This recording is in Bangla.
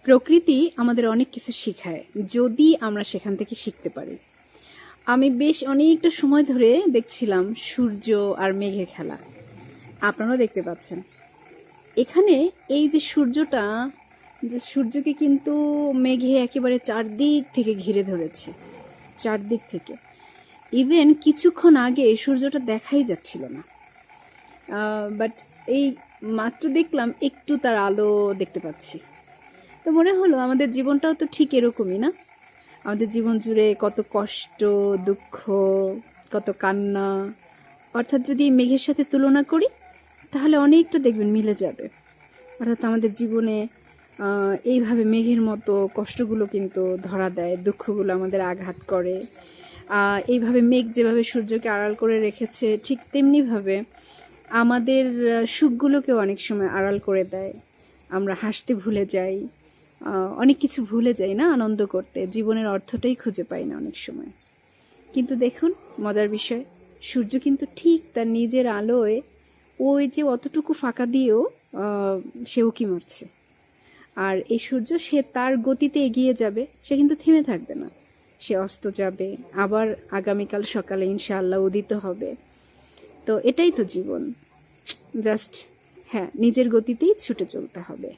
প্রকৃতি আমাদের অনেক কিছু শেখায় যদি আমরা সেখান থেকে শিখতে পারি। আমি বেশ অনেকটা সময় ধরে দেখছিলাম সূর্য আর মেঘের খেলা। আপনারাও দেখতে পাচ্ছেন এখানে এই যে সূর্যটা, যে সূর্যকে কিন্তু মেঘে একেবারে চারদিক থেকে ঘিরে ধরেছে, চারদিক থেকে। ইভেন কিছুক্ষণ আগে সূর্যটা দেখাই যাচ্ছিল না, বাট এই মাত্র দেখলাম একটু তার আলো দেখতে পাচ্ছি। তো মনে হলো আমাদের জীবনটাও তো ঠিক এরকমই না? আমাদের জীবন জুড়ে কত কষ্ট, দুঃখ, কত কান্না। অর্থাৎ যদি মেঘের সাথে তুলনা করি তাহলে অনেকটা দেখবেন মিলে যাবে। অর্থাৎ আমাদের জীবনে এইভাবে মেঘের মতো কষ্টগুলো কিন্তু ধরা দেয়, দুঃখগুলো আমাদের আঘাত করে। এইভাবে মেঘ যেভাবে সূর্যকে আড়াল করে রেখেছে, ঠিক তেমনিভাবে আমাদের সুখগুলোকেও অনেক সময় আড়াল করে দেয়। আমরা হাসতে ভুলে যাই, অনেক কিছু ভুলে যাই না আনন্দ করতে, জীবনের অর্থটাই খুঁজে পাই না অনেক সময়। কিন্তু দেখুন মজার বিষয়, সূর্য কিন্তু ঠিক তার নিজের আলোয় ওই যে অতটুকু ফাঁকা দিয়েও সে উঁকি মারছে। আর এই সূর্য সে তার গতিতে এগিয়ে যাবে, সে কিন্তু থেমে থাকবে না। সে অস্ত যাবে, আবার আগামীকাল সকালে ইনশাআল্লাহ উদিত হবে। তো এটাই তো জীবন, জাস্ট হ্যাঁ, নিজের গতিতেই ছুটে চলতে হবে।